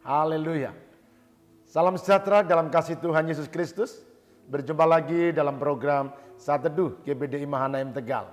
Haleluya. Salam sejahtera dalam kasih Tuhan Yesus Kristus. Berjumpa lagi dalam program Saat Teduh GBDI Mahanaim Tegal.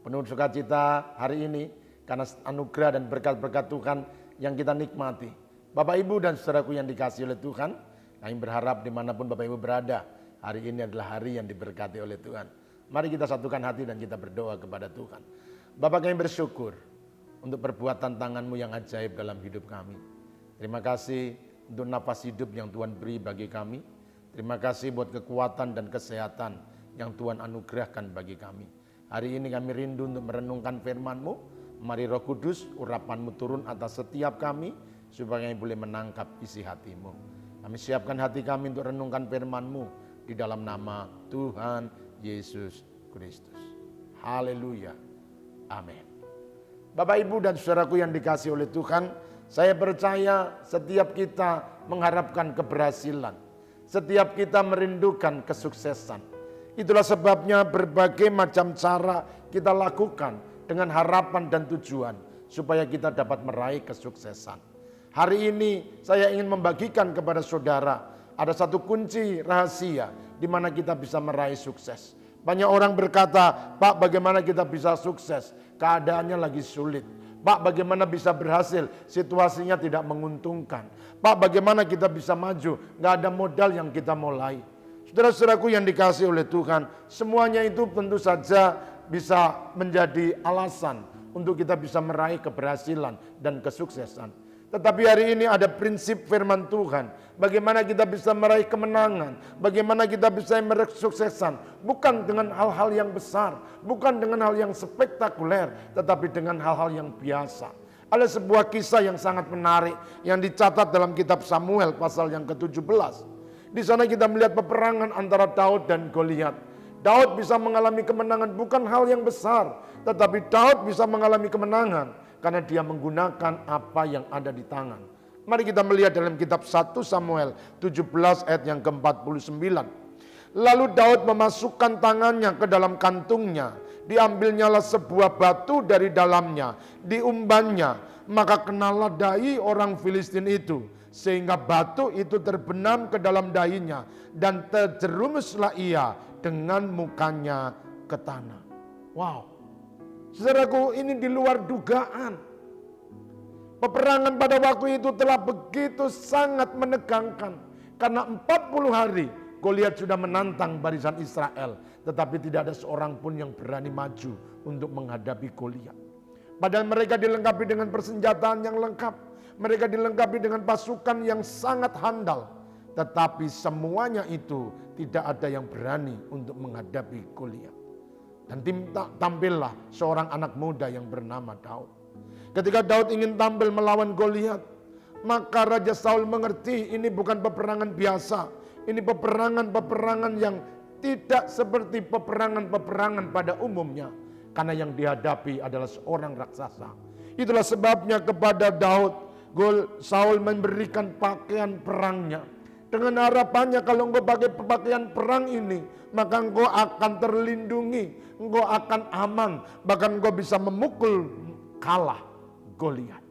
Penuh sukacita hari ini karena anugerah dan berkat-berkat Tuhan yang kita nikmati. Bapak Ibu dan saudaraku yang dikasihi oleh Tuhan, kami berharap dimanapun Bapak Ibu berada, hari ini adalah hari yang diberkati oleh Tuhan. Mari kita satukan hati dan kita berdoa kepada Tuhan. Bapak, kami bersyukur untuk perbuatan tangan-Mu yang ajaib dalam hidup kami. Terima kasih untuk nafas hidup yang Tuhan beri bagi kami. Terima kasih buat kekuatan dan kesehatan yang Tuhan anugerahkan bagi kami. Hari ini kami rindu untuk merenungkan firman-Mu. Mari Roh Kudus, urapan-Mu turun atas setiap kami, supaya kami boleh menangkap isi hati-Mu. Kami siapkan hati kami untuk renungkan firman-Mu di dalam nama Tuhan Yesus Kristus. Haleluya. Amin. Bapak, Ibu, dan saudaraku yang dikasihi oleh Tuhan, saya percaya setiap kita mengharapkan keberhasilan. Setiap kita merindukan kesuksesan. Itulah sebabnya berbagai macam cara kita lakukan dengan harapan dan tujuan supaya kita dapat meraih kesuksesan. Hari ini saya ingin membagikan kepada saudara ada satu kunci rahasia di mana kita bisa meraih sukses. Banyak orang berkata, "Pak, bagaimana kita bisa sukses? Keadaannya lagi sulit. Pak, bagaimana bisa berhasil? Situasinya tidak menguntungkan. Pak, bagaimana kita bisa maju? Nggak ada modal yang kita mulai." Saudara-saudaraku yang dikasihi oleh Tuhan, semuanya itu tentu saja bisa menjadi alasan untuk kita bisa meraih keberhasilan dan kesuksesan. Tetapi hari ini ada prinsip firman Tuhan. Bagaimana kita bisa meraih kemenangan. Bagaimana kita bisa meraih kesuksesan. Bukan dengan hal-hal yang besar. Bukan dengan hal yang spektakuler. Tetapi dengan hal-hal yang biasa. Ada sebuah kisah yang sangat menarik. Yang dicatat dalam kitab Samuel pasal yang ke-17. Di sana kita melihat peperangan antara Daud dan Goliat. Daud bisa mengalami kemenangan bukan hal yang besar. Tetapi Daud bisa mengalami kemenangan karena dia menggunakan apa yang ada di tangan. Mari kita melihat dalam kitab 1 Samuel 17 ayat yang ke-49. Lalu Daud memasukkan tangannya ke dalam kantungnya. Diambilnyalah sebuah batu dari dalamnya. Diumbannya. Maka kenalah dahi orang Filistin itu. Sehingga batu itu terbenam ke dalam dahinya. Dan terjerumuslah ia dengan mukanya ke tanah. Wow. Saudaraku, ini di luar dugaan. Peperangan pada waktu itu telah begitu sangat menegangkan. Karena 40 hari Goliat sudah menantang barisan Israel. Tetapi tidak ada seorang pun yang berani maju untuk menghadapi Goliat. Padahal mereka dilengkapi dengan persenjataan yang lengkap. Mereka dilengkapi dengan pasukan yang sangat handal. Tetapi semuanya itu tidak ada yang berani untuk menghadapi Goliat. Dan tampillah seorang anak muda yang bernama Daud. Ketika Daud ingin tampil melawan Goliat, maka Raja Saul mengerti ini bukan peperangan biasa. Ini peperangan yang tidak seperti peperangan pada umumnya. Karena yang dihadapi adalah seorang raksasa. Itulah sebabnya kepada Daud, Saul memberikan pakaian perangnya. Dengan harapannya kalau engkau pakai pakaian perang ini, maka engkau akan terlindungi, engkau akan aman, bahkan engkau bisa memukul kalah Goliat.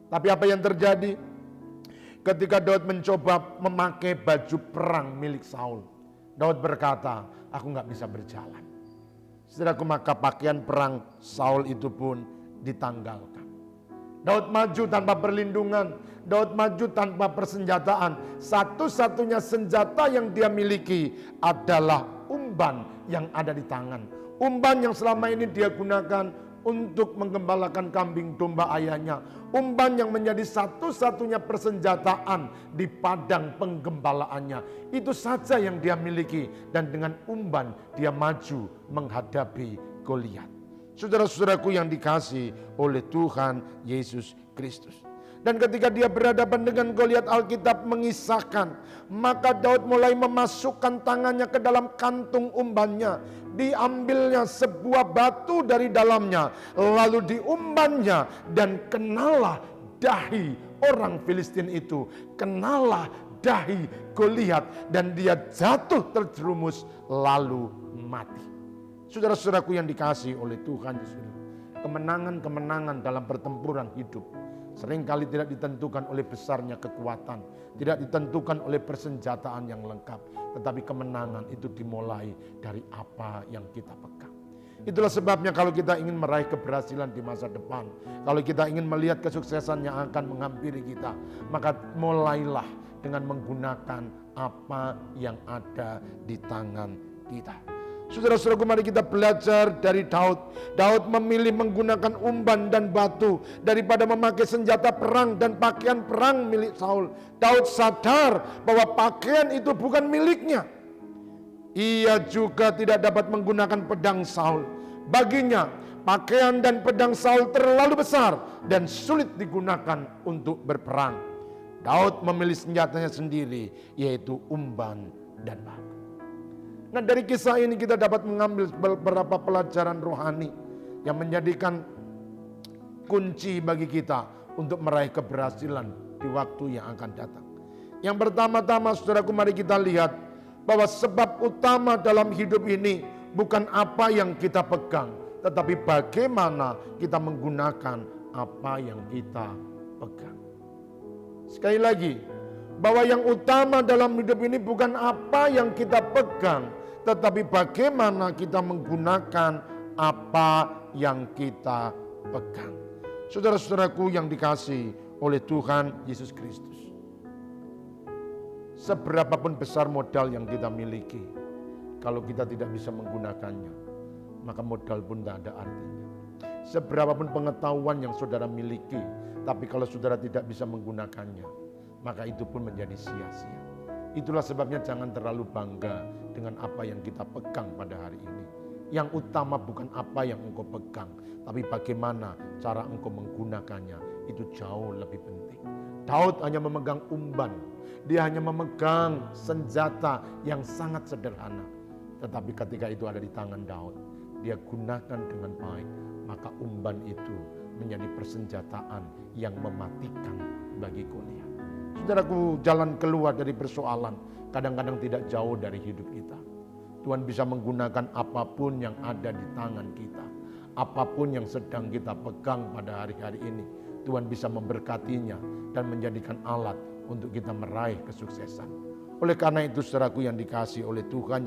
Tapi apa yang terjadi? Ketika Daud mencoba memakai baju perang milik Saul, Daud berkata, "Aku nggak bisa berjalan." Saudaraku, maka pakaian perang Saul itu pun ditanggalkan. Daud maju tanpa perlindungan, Daud maju tanpa persenjataan. Satu-satunya senjata yang dia miliki adalah umban yang ada di tangan. Umban yang selama ini dia gunakan untuk menggembalakan kambing domba ayahnya. Umban yang menjadi satu-satunya persenjataan di padang penggembalaannya. Itu saja yang dia miliki. Dan dengan umban dia maju menghadapi Goliat. Saudara-saudaraku yang dikasihi oleh Tuhan Yesus Kristus. Dan ketika dia berhadapan dengan Goliat, Alkitab mengisahkan, maka Daud mulai memasukkan tangannya ke dalam kantung umbannya. Diambilnya sebuah batu dari dalamnya, lalu diumbannya, dan kenalah dahi orang Filistin itu. Kenalah dahi Goliat, dan dia jatuh terjerumus lalu mati. Saudara-saudaraku yang dikasihi oleh Tuhan Yesus, kemenangan-kemenangan dalam pertempuran hidup seringkali tidak ditentukan oleh besarnya kekuatan, tidak ditentukan oleh persenjataan yang lengkap, tetapi kemenangan itu dimulai dari apa yang kita pegang. Itulah sebabnya kalau kita ingin meraih keberhasilan di masa depan, kalau kita ingin melihat kesuksesan yang akan menghampiri kita, maka mulailah dengan menggunakan apa yang ada di tangan kita. Saudara-saudaraku, mari kita belajar dari Daud. Daud memilih menggunakan umban dan batu daripada memakai senjata perang dan pakaian perang milik Saul. Daud sadar bahwa pakaian itu bukan miliknya. Ia juga tidak dapat menggunakan pedang Saul. Baginya, pakaian dan pedang Saul terlalu besar dan sulit digunakan untuk berperang. Daud memilih senjatanya sendiri, yaitu umban dan batu. Nah, dari kisah ini kita dapat mengambil beberapa pelajaran rohani yang menjadikan kunci bagi kita untuk meraih keberhasilan di waktu yang akan datang. Yang pertama-tama, saudaraku, mari kita lihat bahwa sebab utama dalam hidup ini bukan apa yang kita pegang, tetapi bagaimana kita menggunakan apa yang kita pegang. Sekali lagi, bahwa yang utama dalam hidup ini bukan apa yang kita pegang, tetapi bagaimana kita menggunakan apa yang kita pegang. Saudara-saudaraku yang dikasihi oleh Tuhan Yesus Kristus, seberapapun besar modal yang kita miliki, kalau kita tidak bisa menggunakannya, maka modal pun tidak ada artinya. Seberapapun pengetahuan yang saudara miliki, tapi kalau saudara tidak bisa menggunakannya, maka itu pun menjadi sia-sia. Itulah sebabnya jangan terlalu bangga dengan apa yang kita pegang pada hari ini. Yang utama bukan apa yang engkau pegang, tapi bagaimana cara engkau menggunakannya. Itu jauh lebih penting. Daud hanya memegang umban. Dia hanya memegang senjata yang sangat sederhana. Tetapi ketika itu ada di tangan Daud, dia gunakan dengan baik. Maka umban itu menjadi persenjataan yang mematikan bagi Goliat. Saudaraku, jalan keluar dari persoalan kadang-kadang tidak jauh dari hidup kita. Tuhan bisa menggunakan apapun yang ada di tangan kita. Apapun yang sedang kita pegang pada hari-hari ini, Tuhan bisa memberkatinya dan menjadikan alat untuk kita meraih kesuksesan. Oleh karena itu, saudaraku yang dikasihi oleh Tuhan,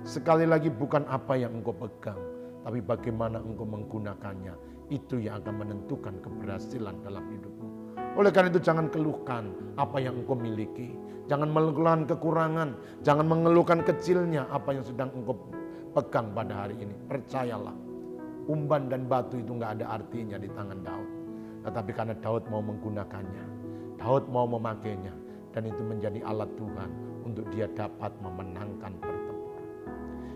sekali lagi bukan apa yang engkau pegang, tapi bagaimana engkau menggunakannya. Itu yang akan menentukan keberhasilan dalam hidupmu. Oleh karena itu jangan keluhkan apa yang engkau miliki. Jangan mengeluhkan kekurangan. Jangan mengeluhkan kecilnya apa yang sedang engkau pegang pada hari ini. Percayalah, umban dan batu itu gak ada artinya di tangan Daud. Tetapi karena Daud mau menggunakannya, Daud mau memakainya, dan itu menjadi alat Tuhan untuk dia dapat memenangkan pertempuran.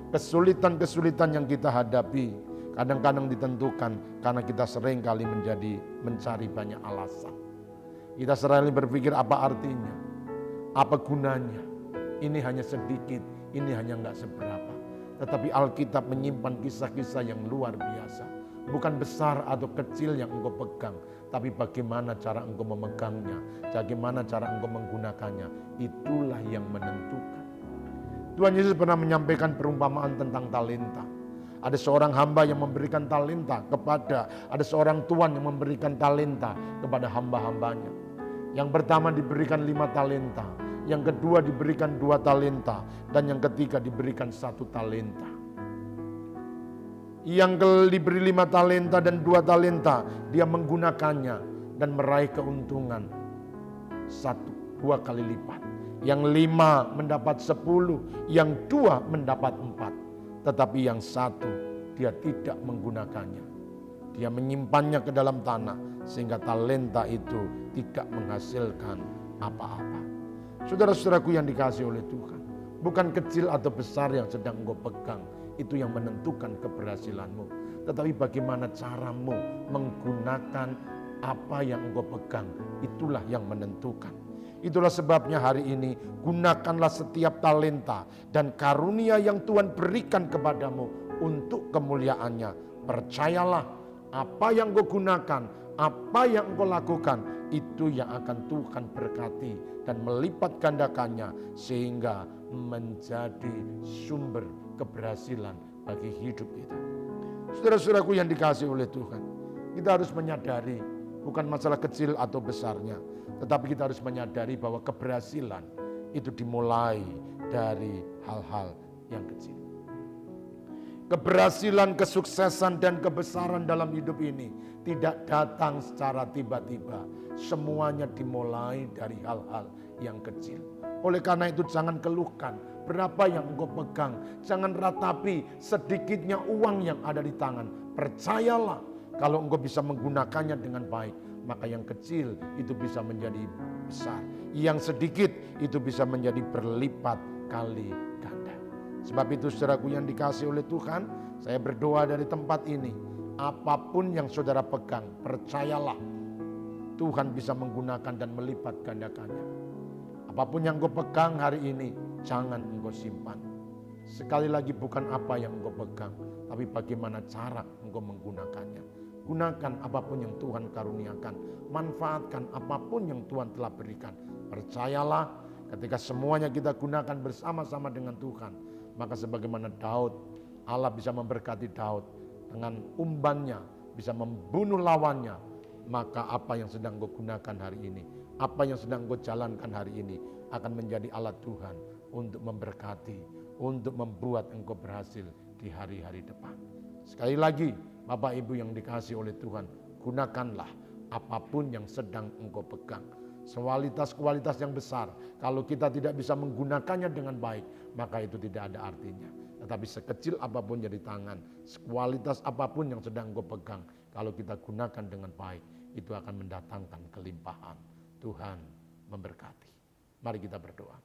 Kesulitan-kesulitan yang kita hadapi kadang-kadang ditentukan karena kita sering kali mencari banyak alasan. Kita sering berpikir apa artinya, apa gunanya, ini hanya sedikit, ini hanya enggak seberapa. Tetapi Alkitab menyimpan kisah-kisah yang luar biasa. Bukan besar atau kecil yang engkau pegang, tapi bagaimana cara engkau memegangnya, bagaimana cara engkau menggunakannya, itulah yang menentukan. Tuhan Yesus pernah menyampaikan perumpamaan tentang talenta. Ada seorang hamba yang memberikan talenta ada seorang tuan yang memberikan talenta kepada hamba-hambanya. Yang pertama diberikan 5 talenta, yang kedua diberikan 2 talenta, dan yang ketiga diberikan 1 talenta. Yang diberi 5 talenta dan 2 talenta, dia menggunakannya dan meraih keuntungan 2 kali lipat. Yang 5 mendapat 10, yang 2 mendapat 4. Tetapi yang 1 dia tidak menggunakannya. Dia menyimpannya ke dalam tanah sehingga talenta itu tidak menghasilkan apa-apa. Saudara-saudaraku yang dikasihi oleh Tuhan, bukan kecil atau besar yang sedang engkau pegang itu yang menentukan keberhasilanmu, tetapi bagaimana caramu menggunakan apa yang engkau pegang, itulah yang menentukan. Itulah sebabnya hari ini gunakanlah setiap talenta dan karunia yang Tuhan berikan kepadamu untuk kemuliaannya. Percayalah, apa yang kau gunakan, apa yang kau lakukan, itu yang akan Tuhan berkati dan melipat gandakannya sehingga menjadi sumber keberhasilan bagi hidup kita. Saudara-saudaraku yang dikasihi oleh Tuhan, kita harus menyadari bukan masalah kecil atau besarnya. Tetapi kita harus menyadari bahwa keberhasilan itu dimulai dari hal-hal yang kecil. Keberhasilan, kesuksesan, dan kebesaran dalam hidup ini tidak datang secara tiba-tiba. Semuanya dimulai dari hal-hal yang kecil. Oleh karena itu jangan keluhkan berapa yang engkau pegang. Jangan ratapi sedikitnya uang yang ada di tangan. Percayalah kalau engkau bisa menggunakannya dengan baik, maka yang kecil itu bisa menjadi besar. Yang sedikit itu bisa menjadi berlipat kali ganda. Sebab itu saudaraku yang dikasihi oleh Tuhan, saya berdoa dari tempat ini, apapun yang saudara pegang, percayalah Tuhan bisa menggunakan dan melipat gandakannya. Apapun yang engkau pegang hari ini, jangan engkau simpan. Sekali lagi bukan apa yang engkau pegang, tapi bagaimana cara engkau menggunakannya. Gunakan apapun yang Tuhan karuniakan. Manfaatkan apapun yang Tuhan telah berikan. Percayalah ketika semuanya kita gunakan bersama-sama dengan Tuhan, maka sebagaimana Daud, Allah bisa memberkati Daud dengan umbannya, bisa membunuh lawannya. Maka apa yang sedang engkau gunakan hari ini, apa yang sedang engkau jalankan hari ini akan menjadi alat Tuhan untuk memberkati, untuk membuat engkau berhasil di hari-hari depan. Sekali lagi, Bapak Ibu yang dikasihi oleh Tuhan, gunakanlah apapun yang sedang engkau pegang. Kualitas yang besar, kalau kita tidak bisa menggunakannya dengan baik, maka itu tidak ada artinya. Tetapi sekecil apapun jadi tangan, kualitas apapun yang sedang engkau pegang, kalau kita gunakan dengan baik, itu akan mendatangkan kelimpahan. Tuhan memberkati. Mari kita berdoa.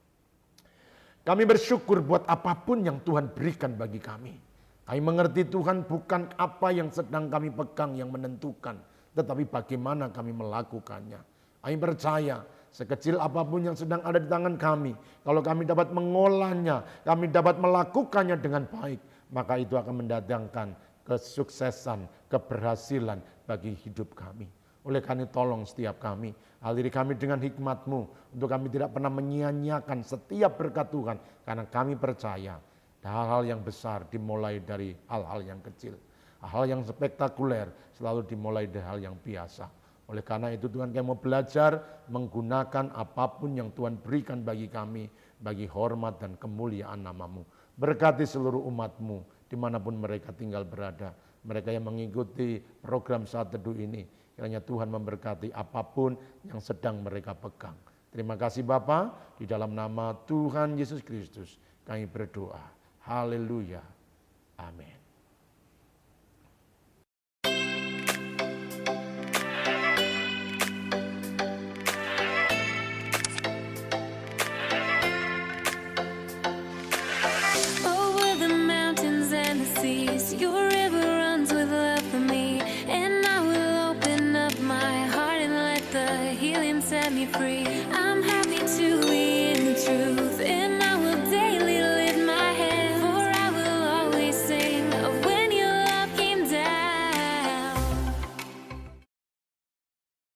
Kami bersyukur buat apapun yang Tuhan berikan bagi kami. Kami mengerti Tuhan bukan apa yang sedang kami pegang yang menentukan, tetapi bagaimana kami melakukannya. Kami percaya sekecil apapun yang sedang ada di tangan kami, kalau kami dapat mengolahnya, kami dapat melakukannya dengan baik, maka itu akan mendatangkan kesuksesan, keberhasilan bagi hidup kami. Oleh karena tolong setiap kami, aliri kami dengan hikmat-Mu, untuk kami tidak pernah menyia-nyiakan setiap berkat Tuhan, karena kami percaya hal-hal yang besar dimulai dari hal-hal yang kecil. Hal yang spektakuler selalu dimulai dari hal yang biasa. Oleh karena itu Tuhan, kami mau belajar menggunakan apapun yang Tuhan berikan bagi kami, bagi hormat dan kemuliaan nama-Mu. Berkati seluruh umat-Mu dimanapun mereka tinggal berada. Mereka yang mengikuti program Saat Teduh ini, kiranya Tuhan memberkati apapun yang sedang mereka pegang. Terima kasih Bapa, di dalam nama Tuhan Yesus Kristus kami berdoa. Haleluya. Amin.